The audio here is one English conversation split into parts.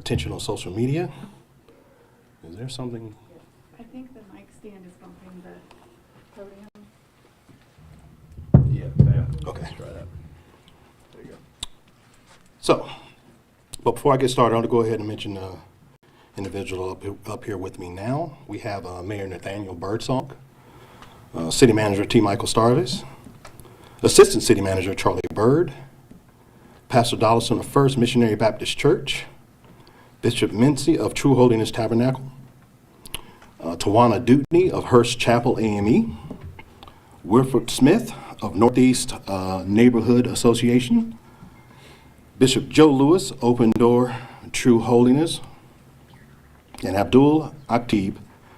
attention on social media. Is there something? I think the mic stand is bumping the podium. Yeah. Okay. Let's try that. There you go. So, but before I get started, I'll go ahead and mention the individual up here with me now. We have Mayor Nathaniel Birdsong, City Manager T. Michael Starvis, Assistant City Manager Charlie Bird, Pastor Dollison of First Missionary Baptist Church, Bishop Mincy of True Holiness Tabernacle, Tawana Dutney of Hearst Chapel AME, Wilford Smith of Northeast Neighborhood Association, Bishop Joe Lewis, Open Door True Holiness, and Abdul Aktib,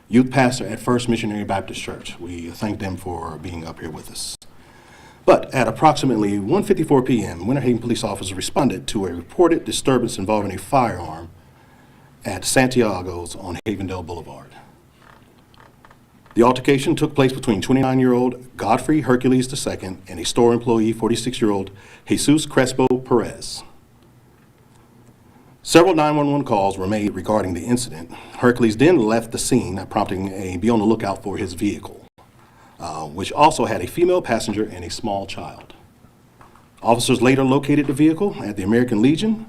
Youth Pastor at First Missionary Baptist Church. We thank them for being up here with us. But at approximately 1:54 p.m., Winter Haven police officers responded to a reported disturbance involving a firearm at Santiago's on Havendale Boulevard. The altercation took place between 29-year-old Godfrey Hercules II and a store employee, 46-year-old Jesus Crespo Perez. Several 911 calls were made regarding the incident. Hercules then left the scene, prompting a be on the lookout for his vehicle, which also had a female passenger and a small child. Officers later located the vehicle at the American Legion,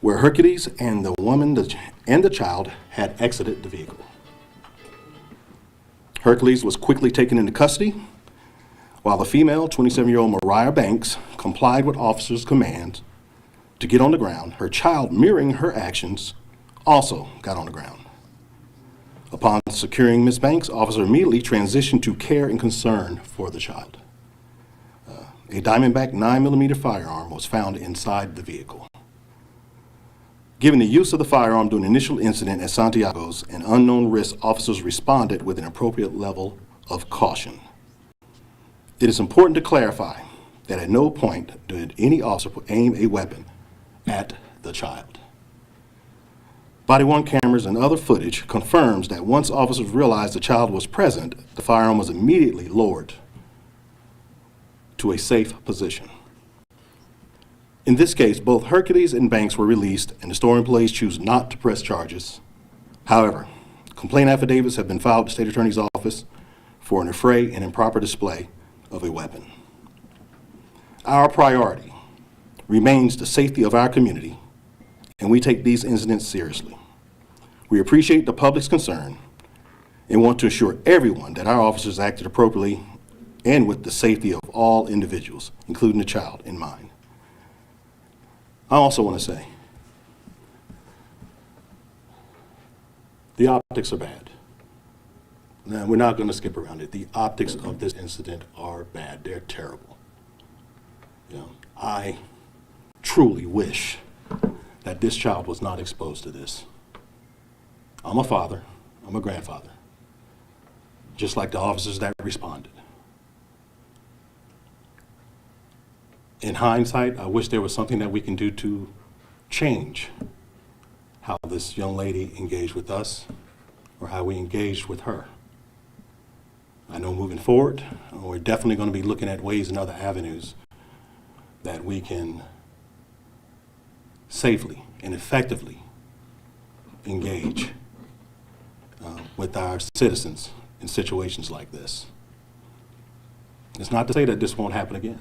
where Hercules and the woman and the child had exited the vehicle. Hercules was quickly taken into custody, while the female, 27-year-old Mariah Banks, complied with officers' commands to get on the ground. Her child, mirroring her actions, also got on the ground. Upon securing Ms. Banks, officers immediately transitioned to care and concern for the child. A Diamondback 9mm firearm was found inside the vehicle. Given the use of the firearm during the initial incident at Santiago's and unknown risk, officers responded with an appropriate level of caution. It is important to clarify that at no point did any officer aim a weapon at the child. Body-worn cameras and other footage confirms that once officers realized the child was present, the firearm was immediately lowered to a safe position. In this case, both Hercules and Banks were released, and the store employees choose not to press charges. However, complaint affidavits have been filed at the State Attorney's Office for an affray and improper display of a weapon. Our priority remains the safety of our community, and we take these incidents seriously. We appreciate the public's concern and want to assure everyone that our officers acted appropriately and with the safety of all individuals, including the child, in mind. I also want to say, the optics are bad. Now, we're not going to skip around it. The optics of this incident are bad. They're terrible. I truly wish that this child was not exposed to this. I'm a father. I'm a grandfather. Just like the officers that responded. In hindsight, I wish there was something that we can do to change how this young lady engaged with us or how we engaged with her. I know moving forward, we're definitely going to be looking at ways and other avenues that we can safely and effectively engage with our citizens in situations like this. It's not to say that this won't happen again.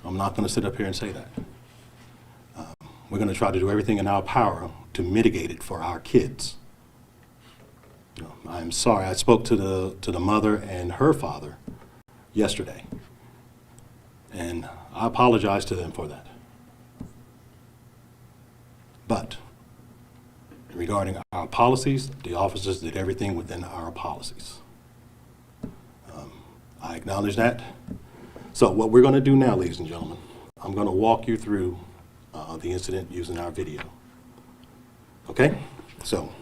I'm not going to sit up here and say that. We're going to try to do everything in our power to mitigate it for our kids. I'm sorry, I spoke to the mother and her father yesterday, and I apologize to them for that. But regarding our policies, the officers did everything within our policies. I acknowledge that. So what we're going to do now, ladies and gentlemen, I'm going to walk you through the incident using our video. Okay? So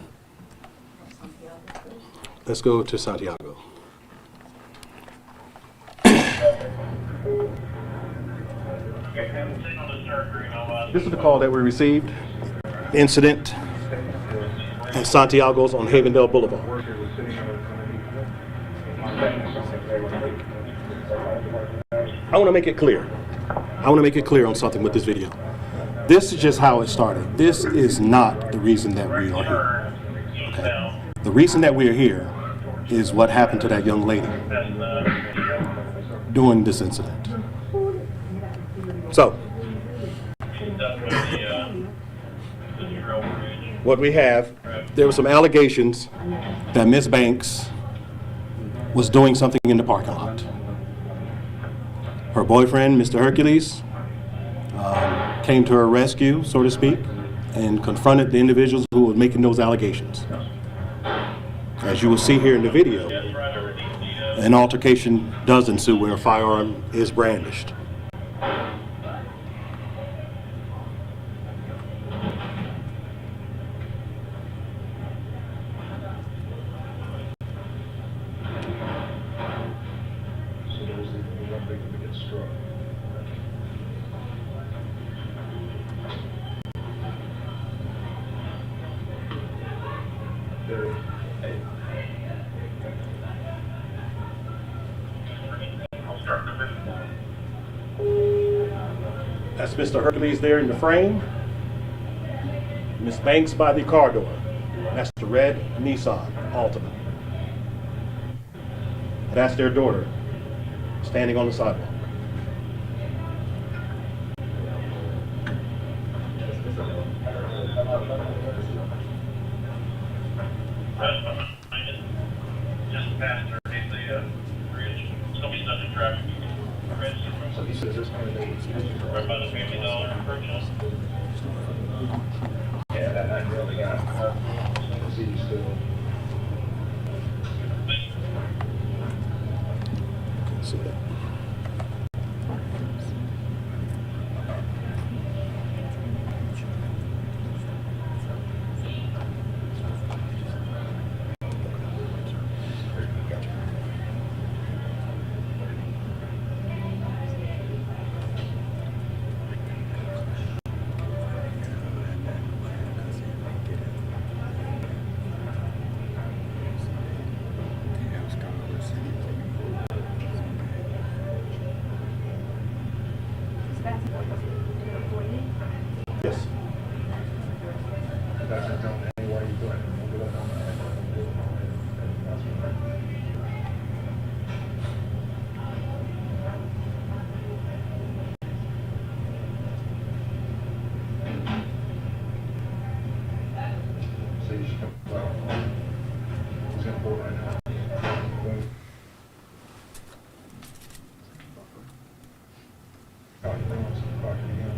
let's go to Santiago. This is the call that we received. Incident at Santiago's on Havendale Boulevard. I want to make it clear. I want to make it clear on something with this video. This is just how it started. This is not the reason that we are here. Okay? The reason that we are here is what happened to that young lady during this incident. So, what we have, there were some allegations that Miss Banks was doing something in the parking lot. Her boyfriend, Mr. Hercules, came to her rescue, so to speak, and confronted the individuals who were making those allegations. As you will see here in the video, an altercation does ensue where a firearm is brandished. That's Mr. Hercules there in the frame. Miss Banks by the car door. That's the red Nissan Altima. That's their daughter standing on the sidewalk. Just past underneath the bridge. Still be stuck in traffic. So he says this kind of thing. Right by the $50 purchase. Yeah, that really got. See, still. See that? Yes. That's not any way you do it. So you should come. Well, he's gonna pull right now. Oh, he wants to park it again.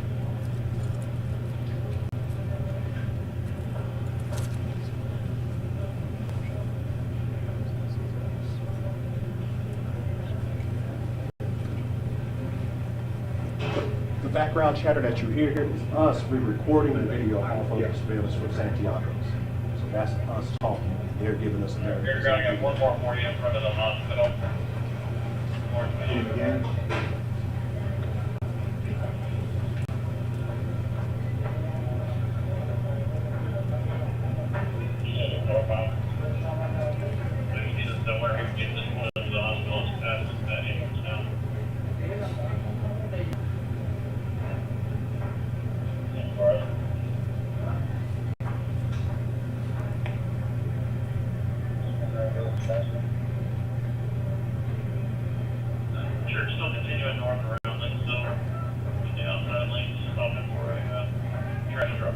The background chatter that you hear here is us re-recording the video off of the surveillance for Santiago's. So that's us talking. They're giving us a narrative. You're gonna get one more for you in front of the hospital. Again. Sure, still continuing north around Linksville. The outside lanes stopping for a trash truck.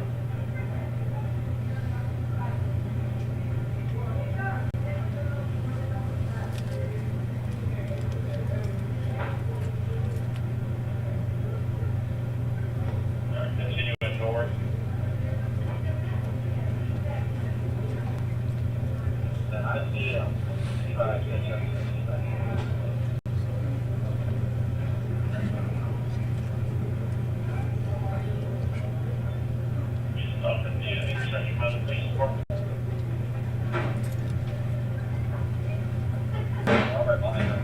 Alright, continuing north. I see Stop at the intersection by the police department. Right behind us,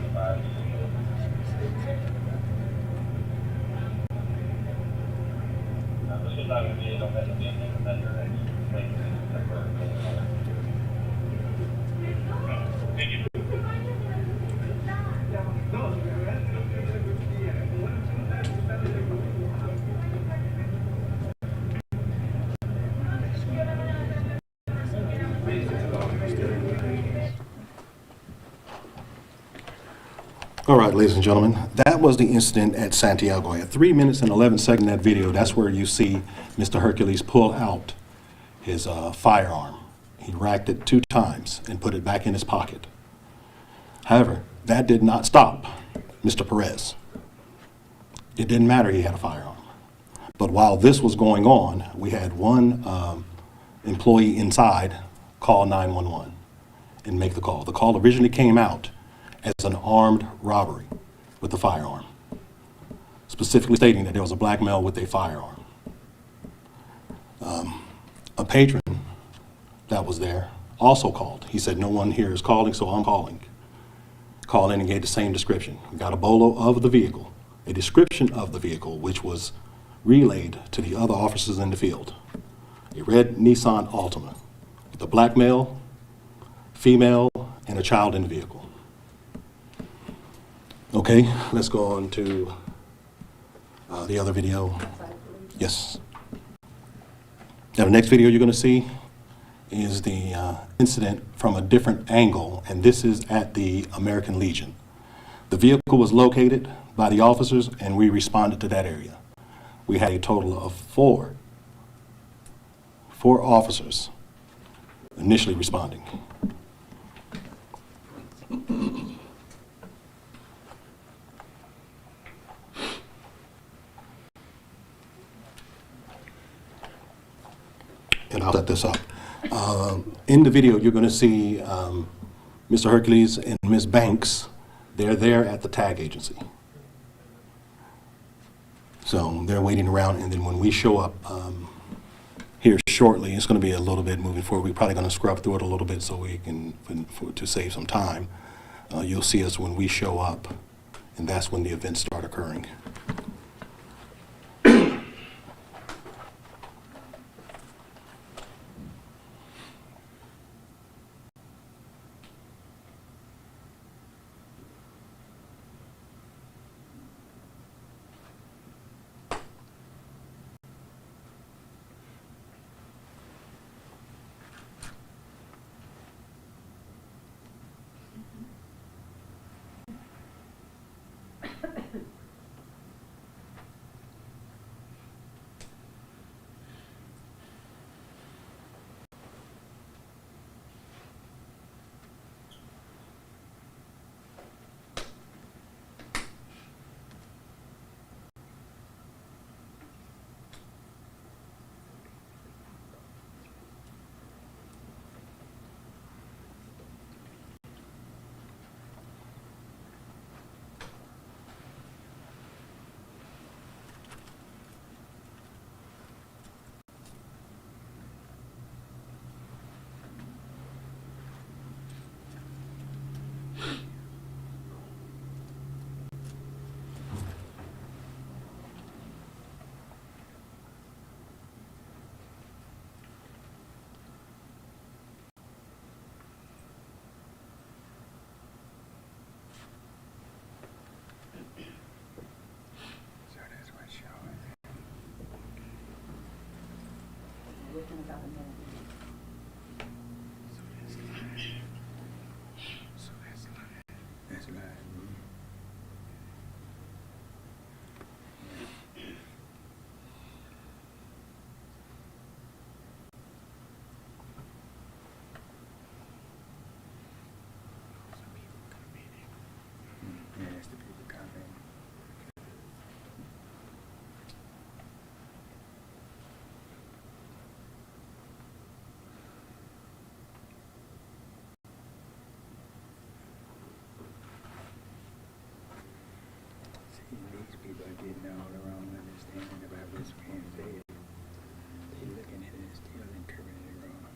this is not going to be a measure. Thank you. All right, ladies and gentlemen, that was the incident at Santiago. At 3 minutes and 11 seconds in that video, that's where you see Mr. Hercules pull out his firearm. He racked it 2 times and put it back in his pocket. However, that did not stop Mr. Perez. It didn't matter he had a firearm. But while this was going on, we had one employee inside call 911 and make the call. The call originally came out as an armed robbery with a firearm, specifically stating that there was a black male with a firearm. A patron that was there also called. He said, "No one here is calling, so I'm calling." Called in and gave the same description. We got a bolo of the vehicle, a description of the vehicle, which was relayed to the other officers in the field. A red Nissan Altima with a black male, female, and a child in the vehicle. Okay, let's go on to the other video. Yes. Now the next video you're going to see is the incident from a different angle, and this is at the American Legion. The vehicle was located by the officers, and we responded to that area. We had a total of four officers initially responding. And I'll set this up. In the video, you're going to see Mr. Hercules and Ms. Banks. They're there at the tag agency. So they're waiting around, and then when we show up here shortly, it's going to be a little bit moving forward. We're probably going to scrub through it a little bit so we can, to save some time. You'll see us when we show up, and that's when the events start occurring. Within about a minute. That's live. Yeah, that's the people coming. See, these people are getting all the wrong understanding about what's being said. They looking at it and still interpreting it wrong.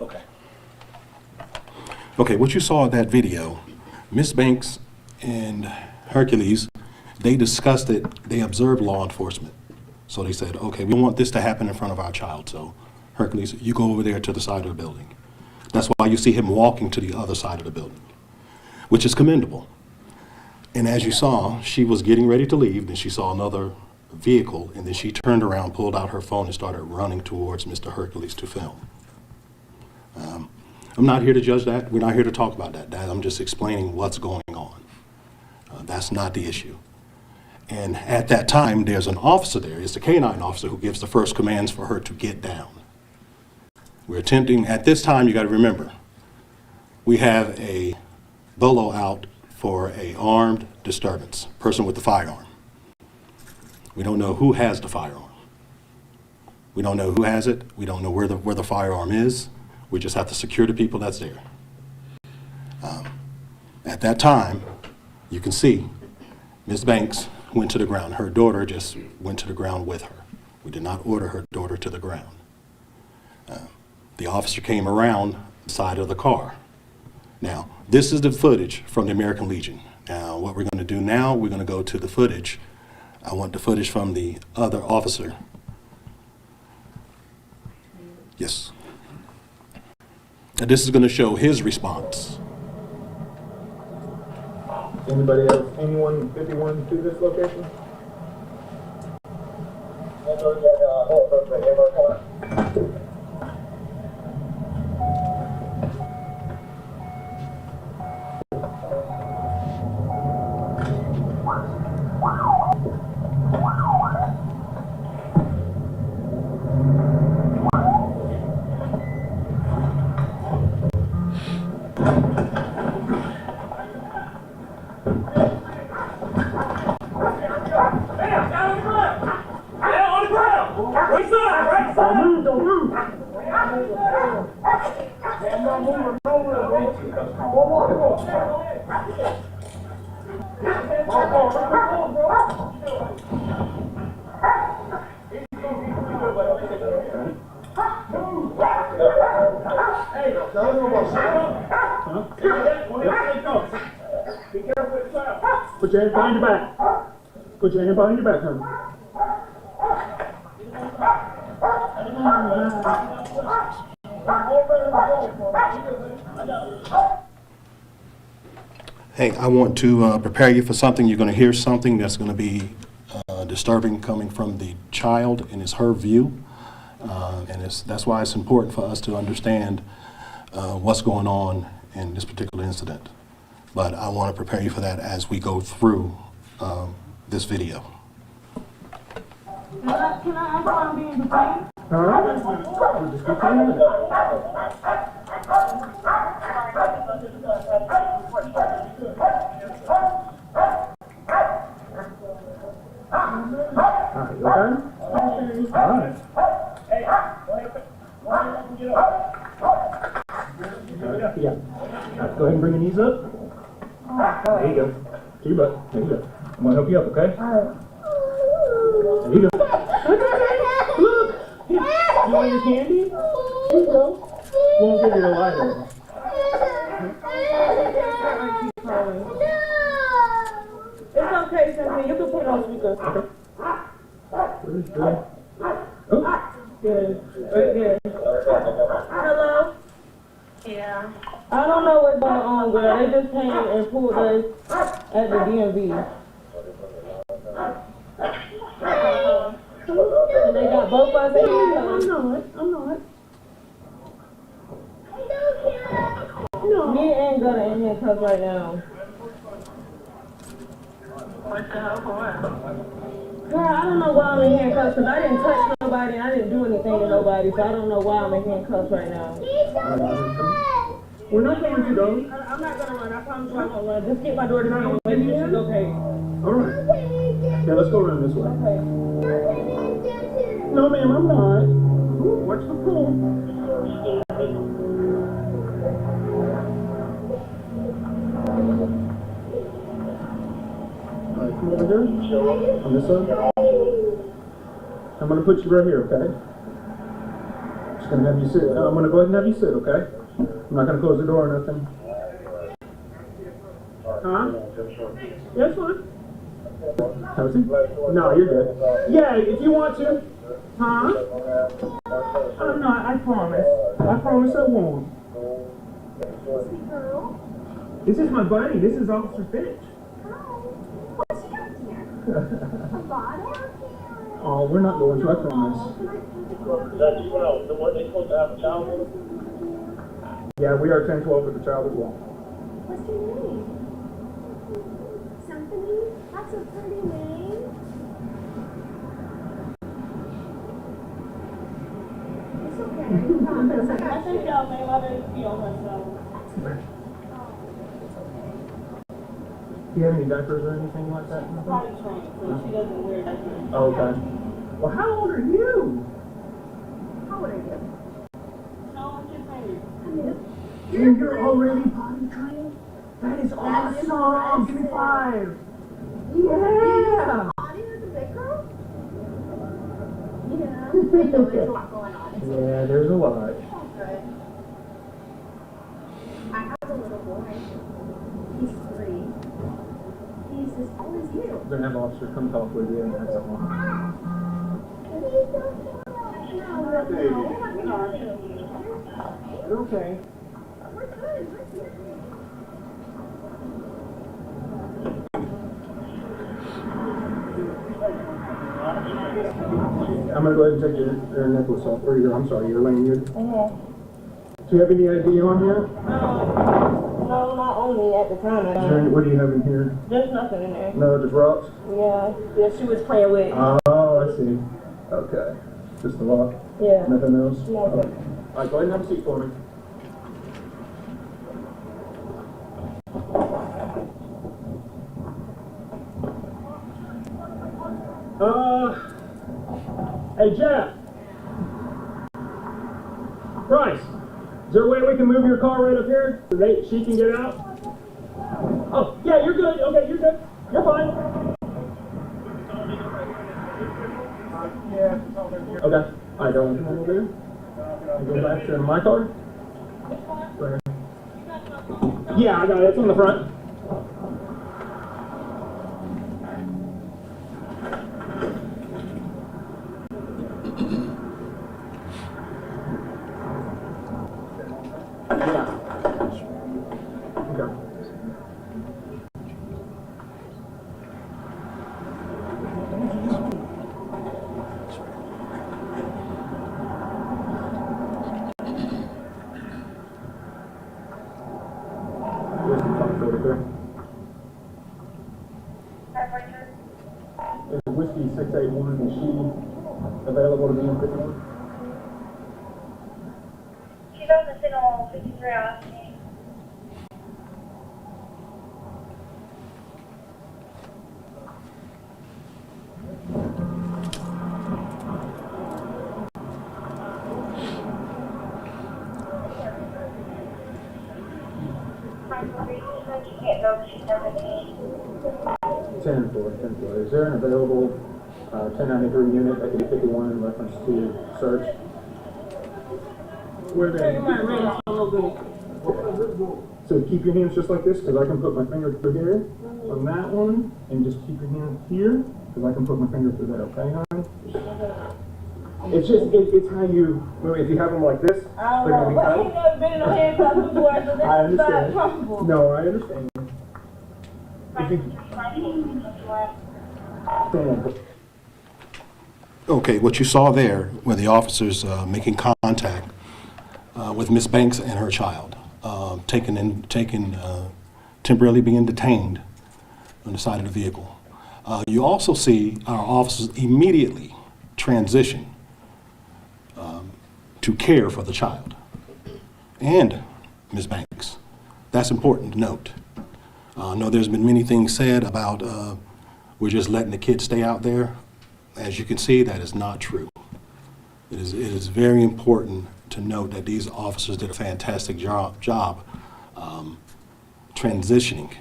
Okay. Okay, what you saw in that video, Miss Banks and Hercules, they discussed it, they observed law enforcement. So they said, okay, we don't want this to happen in front of our child, so Hercules, you go over there to the side of the building. That's why you see him walking to the other side of the building, which is commendable. And as you saw, she was getting ready to leave, then she saw another vehicle, and then she turned around, pulled out her phone, and started running towards Mr. Hercules to film. I'm not here to judge that. We're not here to talk about that. I'm just explaining what's going on. That's not the issue. And at that time, there's an officer there. It's the canine officer who gives the first commands for her to get down. We're attempting, at this time, you got to remember, we have a bolo out for a armed disturbance, person with the firearm. We don't know who has the firearm. We don't know who has it. We don't know where the firearm is. We just have to secure the people that's there. At that time, you can see Ms. Banks went to the ground. Her daughter just went to the ground with her. We did not order her daughter to the ground. The officer came around the side of the car. Now, this is the footage from the American Legion. Now, what we're going to do now, we're going to go to the footage. I want the footage from the other officer. Yes. And this is going to show his response. Anybody else, anyone 51 to this location? Put your hand behind your back. Put your hand behind your back, honey. Hey, I want to prepare you for something. You're going to hear something that's going to be disturbing coming from the child, and it's her view. And that's why it's important for us to understand what's going on in this particular incident. But I want to prepare you for that as we go through this video. Can I ask why I'm being detained? All right. We'll just keep coming. All right, you okay? All right. Yeah. Go ahead and bring your knees up. There you go. To your butt. There you go. I'm going to help you up, okay? There you go. Look! You want your candy? Here you go. We'll give you the lighter. It's okay, Cynthia. You can put it on speaker. Okay. Good. Oh. Good. Right there. Hello? Yeah. I don't know what's going on, girl. They just came and pulled us at the DMV. And they got both of us in handcuffs. I'm not. No. Me and Gutter in handcuffs right now. What the hell for what? Girl, I don't know why I'm in handcuffs because I didn't touch nobody and I didn't do anything to nobody, so I don't know why I'm in handcuffs right now. We're not going to, though. I'm not gonna run. I promise you I won't run. Just get my daughter down. Maybe she's okay. All right. Yeah, let's go around this way. Okay. No, ma'am, I'm not. Watch the pool. All right, come over here. On this side. I'm going to put you right here, okay? Gonna have you sit. I'm gonna go ahead and have you sit, okay? I'm not gonna close the door or nothing. Huh? That's fine. Have a seat. No, you're good. Yeah, if you want to. Huh? Oh, no, I promise. I promise I won't. This is my buddy. This is Officer Finch. What's she got here? A bottle? Oh, we're not going to, I promise. The one they supposed to have a child with? Yeah, we are 10-12 with the child as well. What's your name? Symphony? That's a pretty name. It's okay. I promise. I got you. y'all may let her be on herself. Do you have any diapers or anything like that? Potty trained, so she doesn't wear diapers. Oh, okay. Well, how old are you? How old are you? No, I'm just saying. And you're already potty trained? That is awesome! Give me 5! Yeah! Bonnie is a big girl? Yeah. I know there's a lot going on. It's Yeah, there's a lot. all good. I have a little boy. He's 3. He's as old as you. We're gonna have an officer come talk with you and that's all. No, we're not gonna do. Okay. We're good. We're good. I'm gonna go ahead and take your necklace off, or your lanyard. Do you have any ID on here? No, not on me at the time. What do you have in here? There's nothing in there. No, just rocks? Yeah, she was playing with. Oh, I see. Okay. Just the rock? Yeah. Nothing else? Nothing. Okay. All right, go ahead and have a seat for me. Hey, Jeff. Bryce, is there a way we can move your car right up here so she can get out? Oh, yeah, you're good. Okay, you're good. You're fine. Okay. I don't want to come over there. I go back to my car. Right here. Yeah, I got it. It's on the front. Is Whiskey 681, is she available to be in 51? She's on the signal 53 hours. She can't go, she's 17. 10 for. Is there an available 1093 unit that could be 51 in reference to search? Where they? You might read it a little bit. So keep your hands just like this, because I can put my finger through here on that one, and just keep your hand here, because I can put my finger through there, okay, hon? It's just, it's how you, if you have them like this, I they're don't going know. to But be he tight. never been in no handcuffs before, so I that's not understand. comfortable. No, I understand. If you stand. Okay, what you saw there were the officers making contact with Miss Banks and her child, temporarily being detained on the side of the vehicle. You also see our officers immediately transition to care for the child and Ms. Banks. That's important to note. I know there's been many things said about we're just letting the kids stay out there. As you can see, that is not true. It is very important to note that these officers did a fantastic job transitioning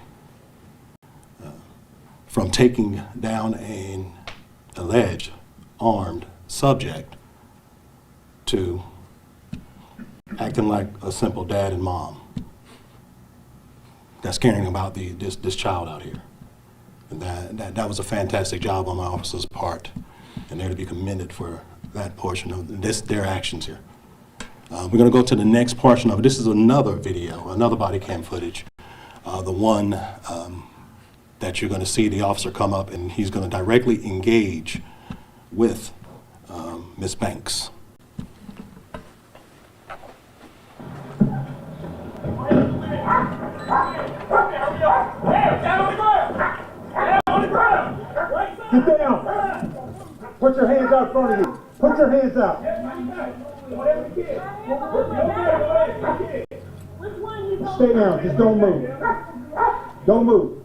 from taking down an alleged armed subject to acting like a simple dad and mom that's caring about this child out here. And that was a fantastic job on my officer's part, and they're to be commended for that portion of their actions here. We're going to go to the next portion of it. This is another video, another body cam footage. The one that you're going to see the officer come up and he's going to directly engage with Ms. Banks. Get down. Put your hands out in front of you. Put your hands out. Stay down. Just don't move. Don't move.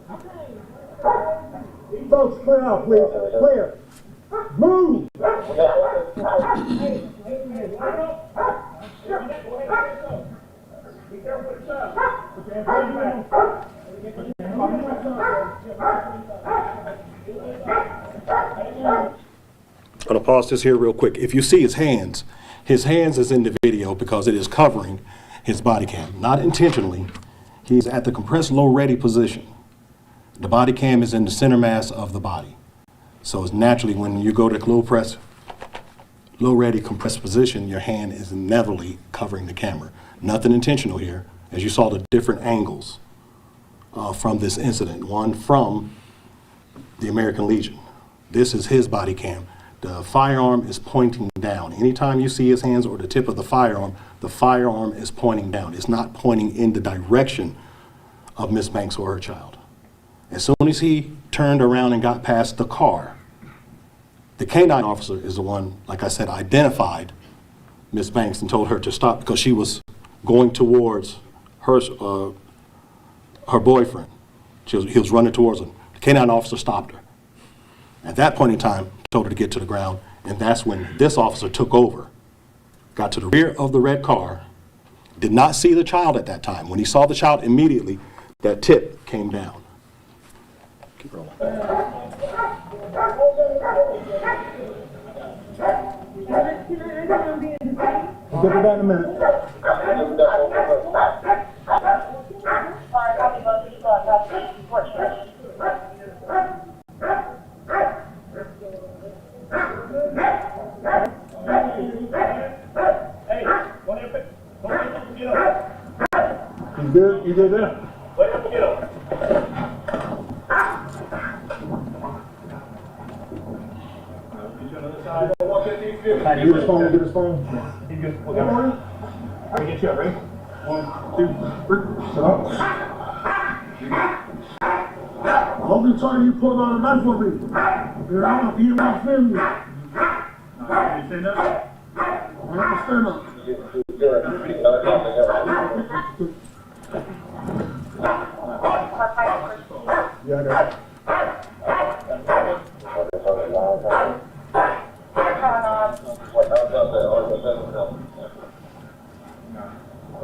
Folks, clear out, please. Clear. Move. I'm going to pause this here real quick. If you see his hands is in the video because it is covering his body cam. Not intentionally. He's at the compressed low ready position. The body cam is in the center mass of the body. So it's naturally when you go to low ready compressed position, your hand is inevitably covering the camera. Nothing intentional here, as you saw the different angles from this incident. One from the American Legion. This is his body cam. The firearm is pointing down. Anytime you see his hands or the tip of the firearm is pointing down. It's not pointing in the direction of Miss Banks or her child. As soon as he turned around and got past the car, the canine officer is the one, like I said, identified Miss Banks and told her to stop because she was going towards her boyfriend. He was running towards her. The canine officer stopped her. At that point in time, told her to get to the ground, and that's when this officer took over, got to the rear of the red car, did not see the child at that time. When he saw the child immediately, that tip came down. Keep rolling. Give it back in a minute. You good? You good there? Get his phone, get his phone. He's good. Okay. Let me get you up, ready? 1, 2, 3. Sit up. I hope you trying you pull out a knife on me. I don't you want to film me. You stand up? I have to stand up. Yeah, I got it.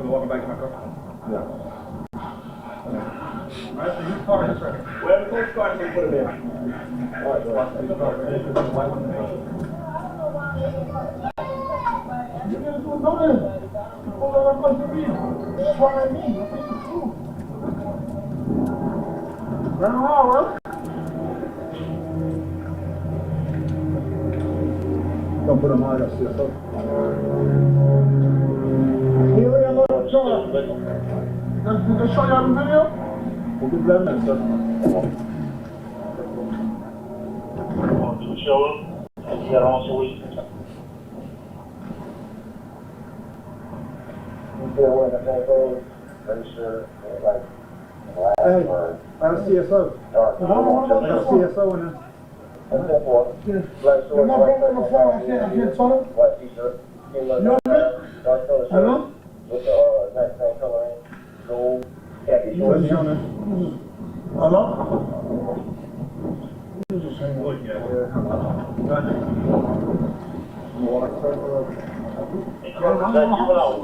Welcome back to my car. Yeah. Alright, so your car is right. Wherever the coach car, you put it in. Alright, go ahead. You guys will go in. Hold on, I'm going to be. Try me. Run around, right? Don't put him high, I see it. Here, I'm going to show. Did they show you on the video? We'll give them that, sir. Want to show them? You got also week. Hey, I have a CSO. I have a CSO in there. Am I going on the phone? I can't talk. You know what I mean? Hello? Hello?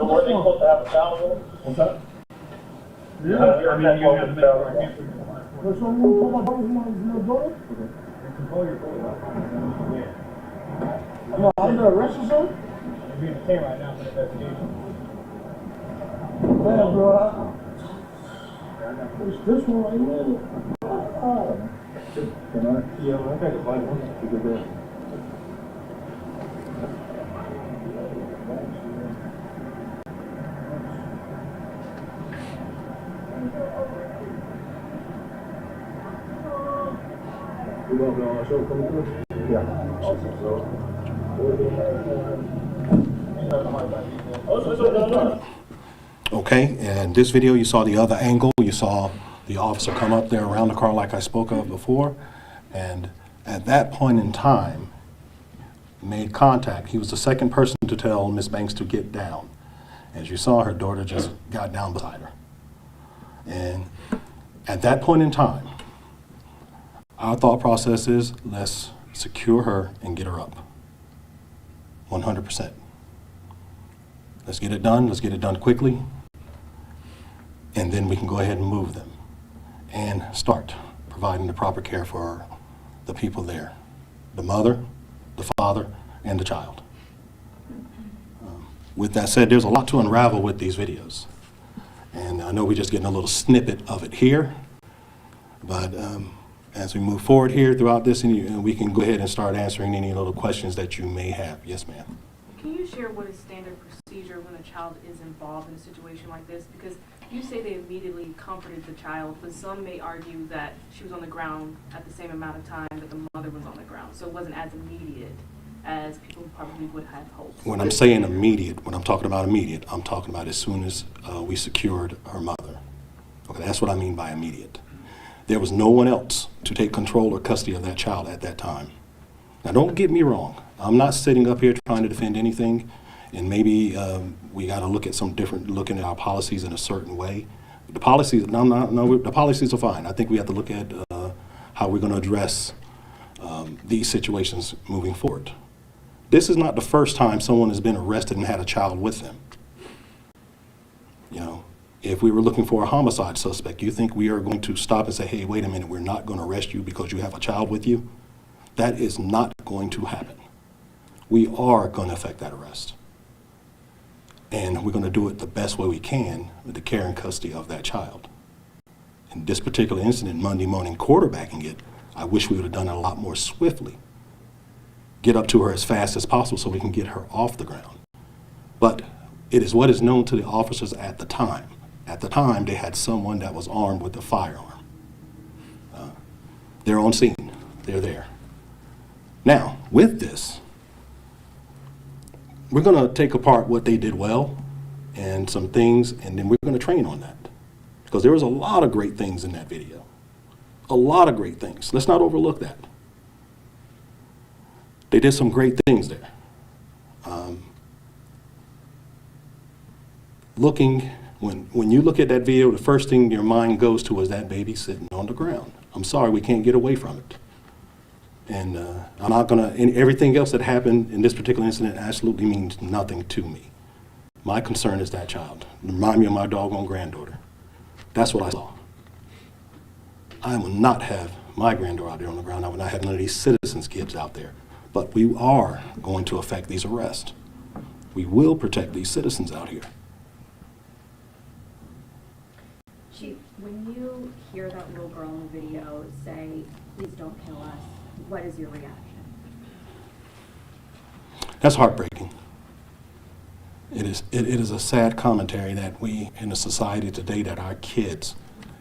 Were they supposed to have a towel? What's that? Yeah, I mean, you have to make it. There's someone who told my daughter? I'm under arrest or something? You're being detained right now for investigation. bad, bro. It's this one right here. Can I? Yeah, I got to fight one to get there. You want to be on our show coming through? Yeah. Awesome. Okay, and this video, you saw the other angle. You saw the officer come up there around the car like I spoke of before. And at that point in time, made contact. He was the second person to tell Miss Banks to get down. As you saw, her daughter just got down beside her. And at that point in time, our thought process is, let's secure her and get her up. 100%. Let's get it done. Let's get it done quickly. And then we can go ahead and move them and start providing the proper care for the people there, the mother, the father, and the child. With that said, there's a lot to unravel with these videos. And I know we're just getting a little snippet of it here, but as we move forward here throughout this, we can go ahead and start answering any little questions that you may have. Yes, ma'am. Can you share what is standard procedure when a child is involved in a situation like this? Because you say they immediately comforted the child, but some may argue that she was on the ground at the same amount of time that the mother was on the ground, so it wasn't as immediate as people probably would have hoped. When I'm saying immediate, when I'm talking about immediate, I'm talking about as soon as we secured her mother. Okay, that's what I mean by immediate. There was no one else to take control or custody of that child at that time. Now, don't get me wrong. I'm not sitting up here trying to defend anything, and maybe we got to look at looking at our policies in a certain way. The policies, the policies are fine. I think we have to look at how we're going to address these situations moving forward. This is not the first time someone has been arrested and had a child with them. You know, if we were looking for a homicide suspect, you think we are going to stop and say, hey, wait a minute, we're not going to arrest you because you have a child with you? That is not going to happen. We are going to effect that arrest. And we're going to do it the best way we can with the care and custody of that child. In this particular incident, Monday morning quarterbacking it, I wish we would have done it a lot more swiftly. Get up to her as fast as possible so we can get her off the ground. But it is what is known to the officers at the time. At the time, they had someone that was armed with a firearm. They're on scene. They're there. Now, with this, we're going to take apart what they did well and some things, and then we're going to train on that. Because there was a lot of great things in that video. A lot of great things. Let's not overlook that. They did some great things there. When you look at that video, the first thing your mind goes to is that baby sitting on the ground. I'm sorry, we can't get away from it. And I'm not gonna, and everything else that happened in this particular incident absolutely means nothing to me. My concern is that child. Remind me of my doggone granddaughter. That's what I saw. I will not have my granddaughter out there on the ground. I will not have none of these citizens' kids out there. But we are going to effect these arrests. We will protect these citizens out here. Chief, when you hear that little girl in the video say, please don't kill us, what is your reaction? That's heartbreaking. It is a sad commentary that we in a society today, that our kids,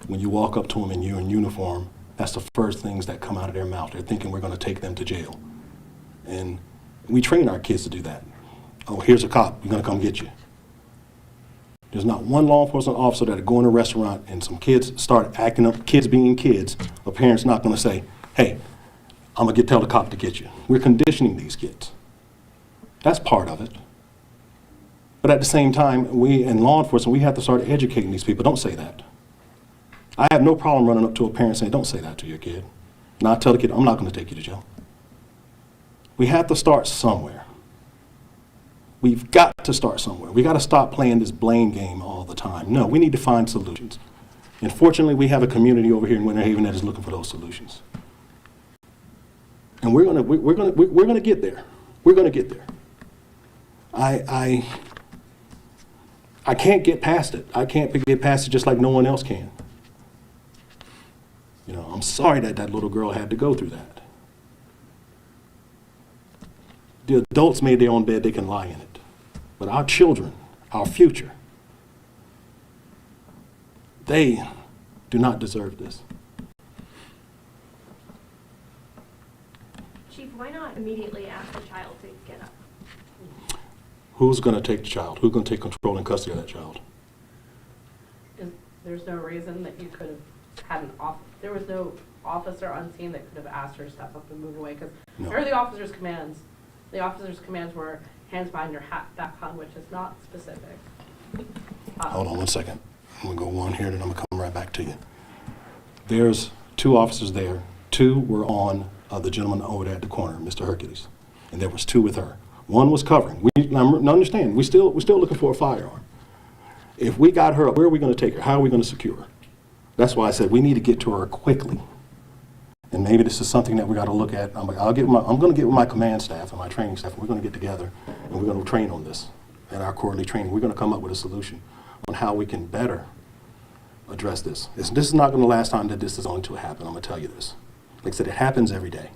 when you walk up to them and you're in uniform, that's the first things that come out of their mouth. They're thinking we're going to take them to jail. And we train our kids to do that. Oh, here's a cop, we're going to come get you. There's not one law enforcement officer that go in a restaurant and some kids start acting up, kids being kids, a parent's not going to say, hey, I'm going to tell the cop to get you. We're conditioning these kids. That's part of it. But at the same time, we in law enforcement, we have to start educating these people. Don't say that. I have no problem running up to a parent saying, don't say that to your kid. And I tell the kid, I'm not going to take you to jail. We have to start somewhere. We've got to start somewhere. We got to stop playing this blame game all the time. No, we need to find solutions. And fortunately, we have a community over here in Winter Haven that is looking for those solutions. And we're gonna get there. We're gonna get there. I can't get past it. I can't get past it just like no one else can. You know, I'm sorry that that little girl had to go through that. The adults made their own bed, they can lie in it. But our children, our future, they do not deserve this. Chief, why not immediately ask the child to get up? Who's going to take the child? Who's going to take control and custody of that child? There's no reason that you could have had there was no officer on scene that could have asked her to step up and move away, because there are the officer's commands. The officer's commands were hands behind your back on, which is not specific. Hold on one second. I'm going to go one here, then I'm going to come right back to you. There's 2 officers there. 2 were on the gentleman over there at the corner, Mr. Hercules, and there was 2 with her. 1 was covering. Now understand, we're still looking for a firearm. If we got her up, where are we going to take her? How are we going to secure her? That's why I said we need to get to her quickly. And maybe this is something that we got to look at. I'm going to get with my command staff and my training staff, and we're going to get together and we're going to train on this at our quarterly training. We're going to come up with a solution on how we can better address this. This is not going to last time that this is going to happen. I'm going to tell you this. Like I said, it happens every day.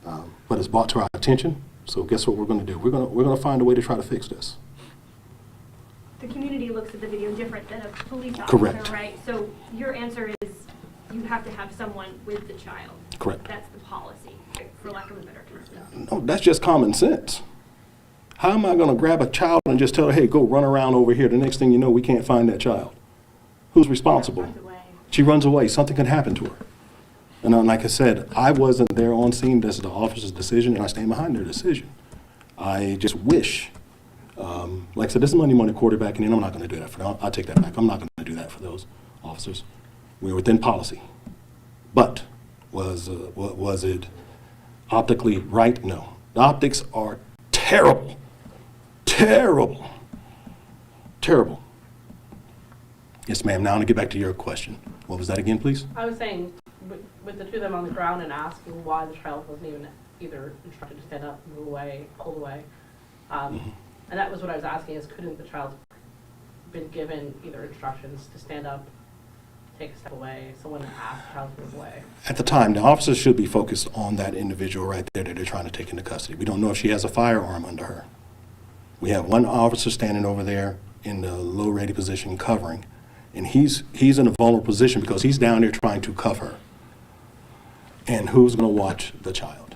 But it's brought to our attention. So guess what we're going to do? We're going to find a way to try to fix this. The community looks at the video different than a police officer, Correct. right? So your answer is you have to have someone with the child. Correct. That's the policy, for lack of a better term. No, that's just common sense. How am I going to grab a child and just tell her, hey, go run around over here? The next thing you know, we can't find that child. Who's responsible? Runs away. She runs away. Something can happen to her. And like I said, I wasn't there on scene. This is the officer's decision, and I stand behind their decision. I just wish, like I said, this is Monday morning quarterbacking, and I'm not going to do that for them. I'll take that back. I'm not going to do that for those officers. We were within policy. But was it optically right? No. The optics are terrible. Terrible. Terrible. Yes, ma'am. Now to get back to your question. What was that again, please? I was saying, with the 2 of them on the ground and asking why the child wasn't even either instructed to stand up, move away, pull away. And that was what I was asking, is couldn't the child been given either instructions to stand up, take a step away, someone asked the child to move away? At the time, the officers should be focused on that individual right there that they're trying to take into custody. We don't know if she has a firearm under her. We have 1 officer standing over there in the low ready position covering, and he's in a vulnerable position because he's down there trying to cuff her. And who's going to watch the child?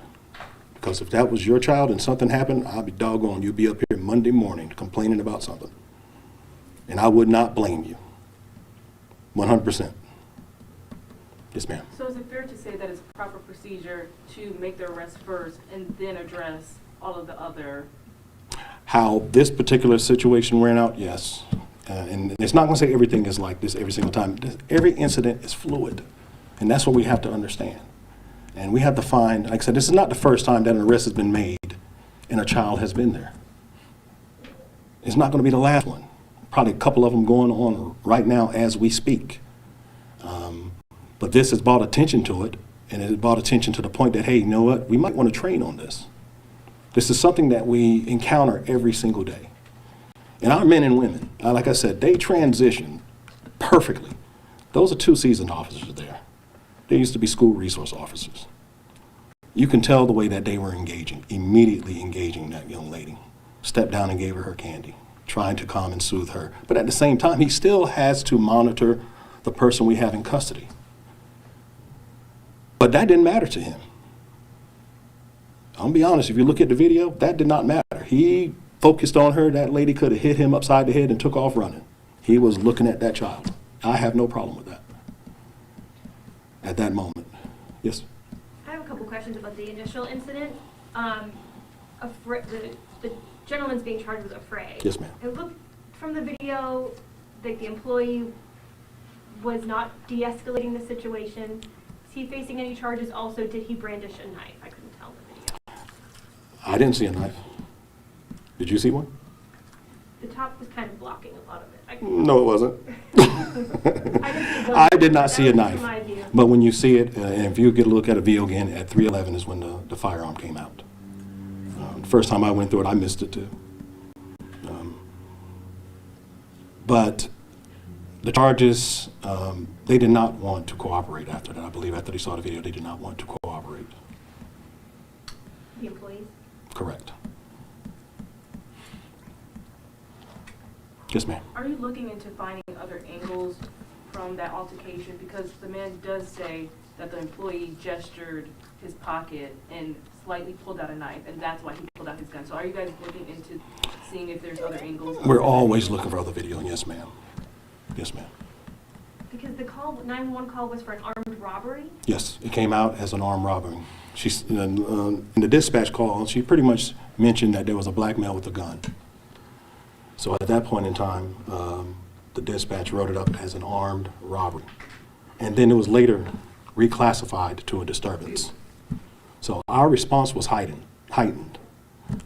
Because if that was your child and something happened, I'd be doggone, you'd be up here Monday morning complaining about something. And I would not blame you. 100%. Yes, ma'am. So is it fair to say that it's proper procedure to make the arrest first and then address all of the other? How this particular situation ran out, yes. And it's not going to say everything is like this every single time. Every incident is fluid. And that's what we have to understand. And we have to find, like I said, this is not the first time that an arrest has been made and a child has been there. It's not going to be the last one. Probably a couple of them going on right now as we speak. But this has brought attention to it, and it has brought attention to the point that, hey, you know what, we might want to train on this. This is something that we encounter every single day. And our men and women, like I said, they transition perfectly. Those are 2 seasoned officers there. They used to be school resource officers. You can tell the way that they were engaging, immediately engaging that young lady. Stepped down and gave her candy, trying to calm and soothe her. But at the same time, he still has to monitor the person we have in custody. But that didn't matter to him. I'm gonna be honest, if you look at the video, that did not matter. He focused on her. That lady could have hit him upside the head and took off running. He was looking at that child. I have no problem with that. At that moment. Yes? I have a couple questions about the initial incident. The gentleman's being charged with affray. Yes, ma'am. It looked from the video like the employee was not de-escalating the situation. Is he facing any charges? Also, did he brandish a knife? I couldn't tell in the video. I didn't see a knife. Did you see one? The top was kind of blocking a lot of it. No, it wasn't. I I did not see a That was knife. my view. But when you see it, and if you get a look at a video again, at 3:11 is when the firearm came out. The first time I went through it, I missed it too. But the charges, they did not want to cooperate after that. I believe after they saw the video, they did not want to cooperate. The employees? Correct. Yes, ma'am. Are you looking into finding other angles from that altercation? Because the man does say that the employee gestured his pocket and slightly pulled out a knife, and that's why he pulled out his gun. So are you guys looking into seeing if there's other angles? We're always looking for other video. Yes, ma'am. Yes, ma'am. Because the call, 911 call was for an armed robbery? Yes, it came out as an armed robbery. She's in the dispatch call, she pretty much mentioned that there was a black male with a gun. So at that point in time, the dispatch wrote it up as an armed robbery. And then it was later reclassified to a disturbance. So our response was heightened.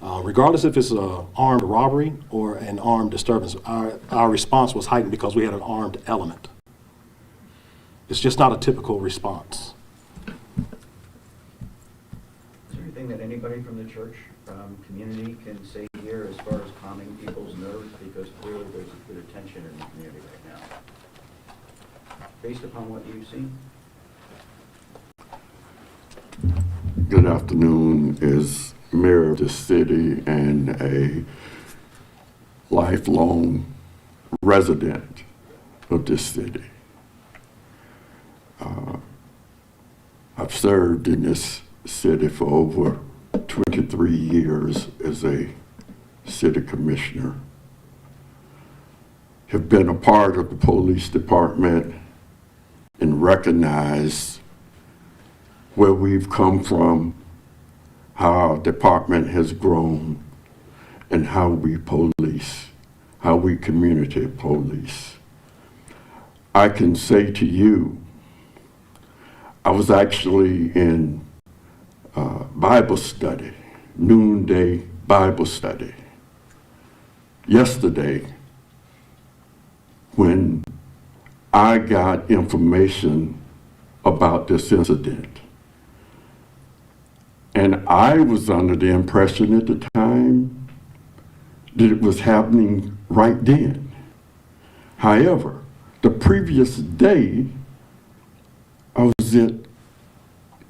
Regardless if it's an armed robbery or an armed disturbance, our response was heightened because we had an armed element. It's just not a typical response. Is there anything that anybody from the church community can say here as far as calming people's nerves? Because clearly there's a bit of tension in the community right now. Based upon what you've seen? Good afternoon. As mayor of the city and a lifelong resident of this city, I've served in this city for over 23 years as a city commissioner. Have been a part of the police department and recognize where we've come from, how our department has grown, and how we police, how we community police. I can say to you, I was actually in Bible study, noonday Bible study, yesterday when I got information about this incident. And I was under the impression at the time that it was happening right then. However, the previous day, I was at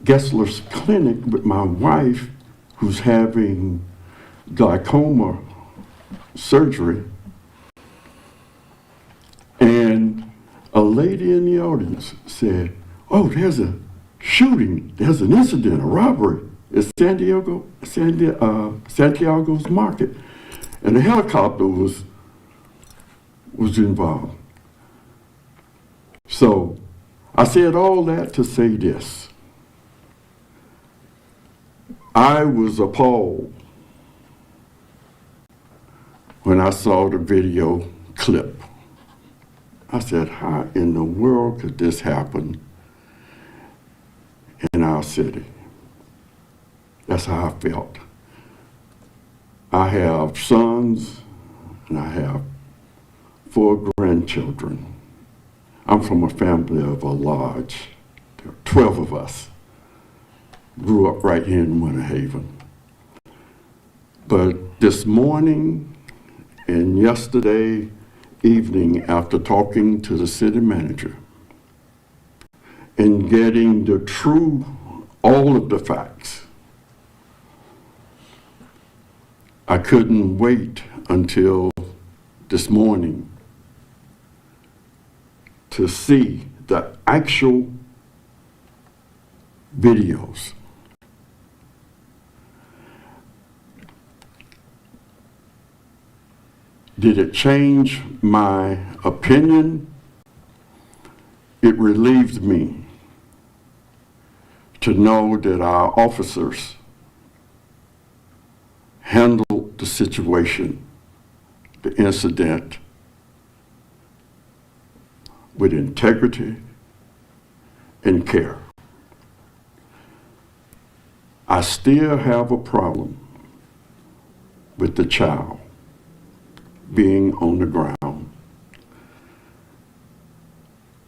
Gessler's clinic with my wife, who's having glaucoma surgery, and a lady in the audience said, "Oh, there's a shooting, there's an incident, a robbery at Santiago's market," and a helicopter was involved. So I said all that to say this. I was appalled when I saw the video clip. I said, how in the world could this happen in our city? That's how I felt. I have sons and I have 4 grandchildren. I'm from a family of a large, there are 12 of us. Grew up right here in Winter Haven. But this morning and yesterday evening, after talking to the city manager and getting the true, all of the facts, I couldn't wait until this morning to see the actual videos. Did it change my opinion? It relieved me to know that our officers handled the situation, the incident, with integrity and care. I still have a problem with the child being on the ground.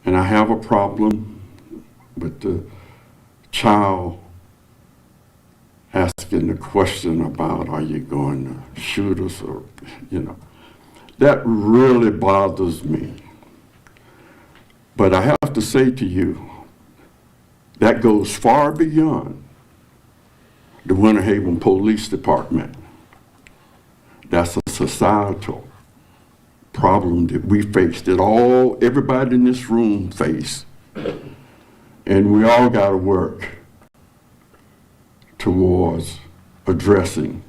And I have a problem with the child asking the question about, are you going to shoot us, or, That really bothers me. But I have to say to you, that goes far beyond the Winter Haven Police Department. That's a societal problem that we face, that everybody in this room face. And we all got to work towards addressing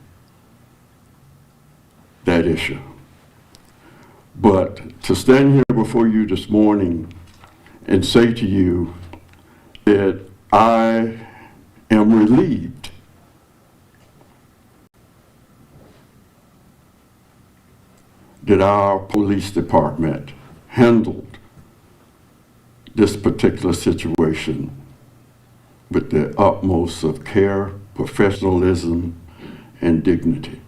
that issue. But to stand here before you this morning and say to you that I am relieved that our police department handled this particular situation with the utmost of care, professionalism, and dignity.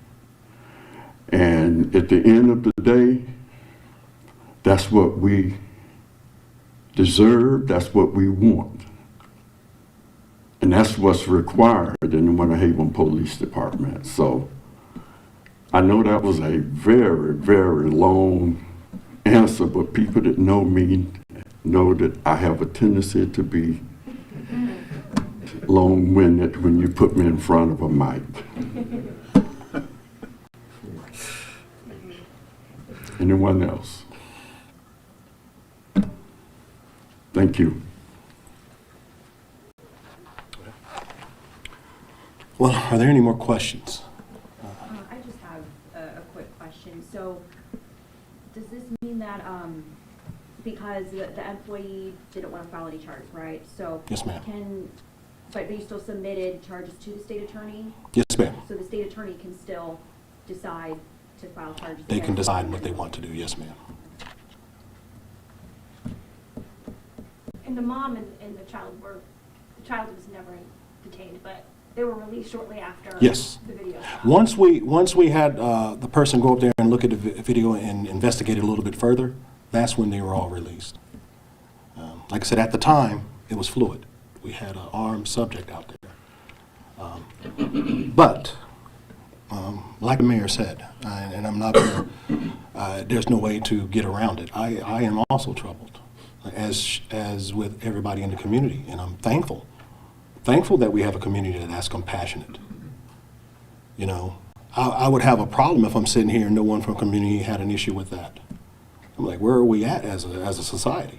And at the end of the day, that's what we deserve, that's what we want. And that's what's required in the Winter Haven Police Department. So I know that was a very, very long answer, but people that know me know that I have a tendency to be long-winded when you put me in front of a mic. Anyone else? Thank you. Well, are there any more questions? I just have a quick question. So, does this mean that because the employee didn't want to file any charges, right? So, Yes, ma'am. But you still submitted charges to the state attorney? Yes, ma'am. So the state attorney can still decide to file charges? They can against decide them? what they want to do. Yes, ma'am. And the mom and the child was never detained, but they were released shortly after Yes. the video. Once we had the person go up there and look at the video and investigate it a little bit further, that's when they were all released. Like I said, at the time, it was fluid. We had an armed subject out there. But, like the mayor said, and I'm not gonna, there's no way to get around it. I am also troubled, as with everybody in the community, and I'm thankful that we have a community that's compassionate. You know, I would have a problem if I'm sitting here and no one from the community had an issue with that. I'm like, where are we at as a society?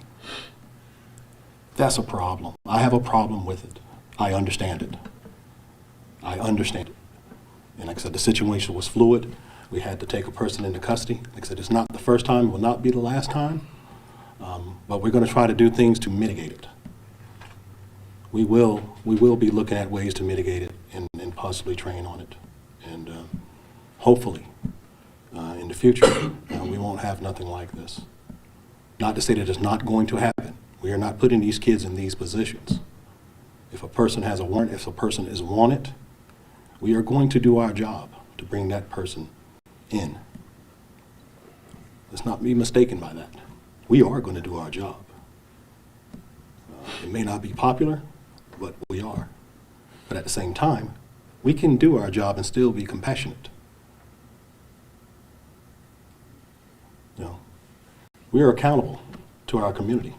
That's a problem. I have a problem with it. I understand it. I understand it. And like I said, the situation was fluid. We had to take a person into custody. Like I said, it's not the first time, it will not be the last time. But we're going to try to do things to mitigate it. We will be looking at ways to mitigate it and possibly train on it. And hopefully, in the future, we won't have nothing like this. Not to say that it's not going to happen. We are not putting these kids in these positions. If a person has a warrant, if a person is wanted, we are going to do our job to bring that person in. Let's not be mistaken by that. We are going to do our job. It may not be popular, but we are. But at the same time, we can do our job and still be compassionate. You know, we are accountable to our community.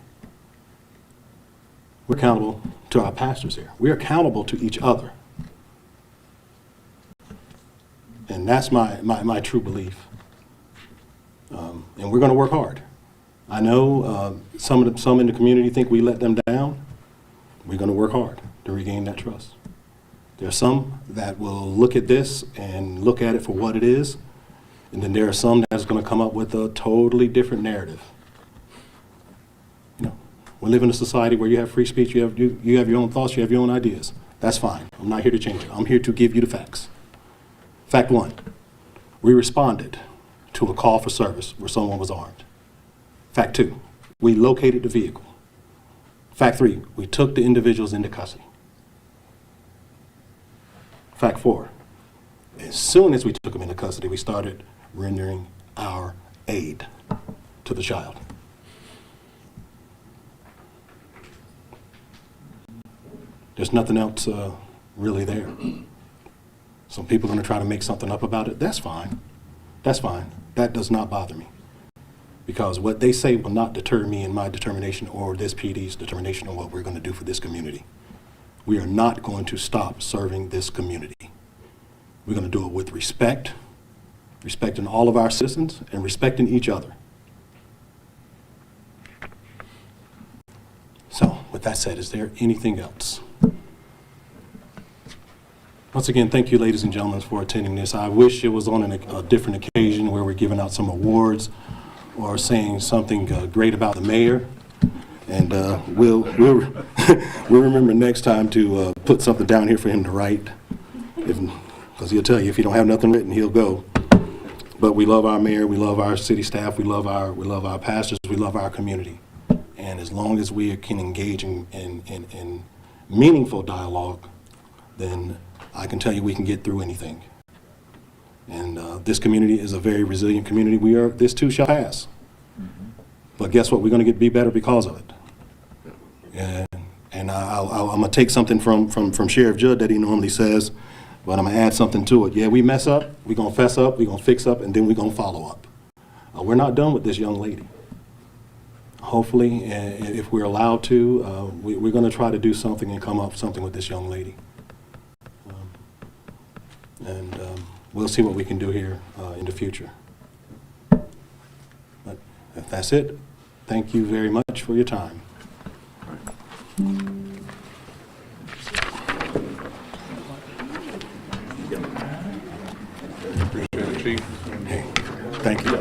We're accountable to our pastors here. We're accountable to each other. And that's my true belief. And we're going to work hard. I know some in the community think we let them down. We're going to work hard to regain that trust. There are some that will look at this and look at it for what it is. And then there are some that's going to come up with a totally different narrative. You know, we live in a society where you have free speech, you have your own thoughts, you have your own ideas. That's fine. I'm not here to change it. I'm here to give you the facts. Fact one, we responded to a call for service where someone was armed. Fact two, we located the vehicle. Fact three, we took the individuals into custody. Fact four, as soon as we took them into custody, we started rendering our aid to the child. There's nothing else really there. Some people are going to try to make something up about it. That's fine. That's fine. That does not bother me. because what they say will not deter me in my determination or this PD's determination on what we're going to do for this community. We are not going to stop serving this community. We're going to do it with respect, respecting all of our citizens and respecting each other. So, with that said, is there anything else? Once again, thank you, ladies and gentlemen, for attending this. I wish it was on a different occasion where we're giving out some awards or saying something great about the mayor. And we'll remember next time to put something down here for him to write. Because he'll tell you if you don't have nothing written, he'll go. But we love our mayor, we love our city staff, we love our pastors, we love our community. And as long as we can engage in meaningful dialogue, then I can tell you we can get through anything. And this community is a very resilient community. This too shall pass. But guess what? We're going to be better because of it. And I'm going to take something from Sheriff Judd that he normally says, but I'm going to add something to it. Yeah, we mess up, we're going to fess up, we're going to fix up, and then we're going to follow up. We're not done with this young lady. Hopefully, if we're allowed to, we're going to try to do something and come up with something with this young lady. And we'll see what we can do here in the future. But if that's it, thank you very much for your time. Appreciate it, Chief. Hey, thank you.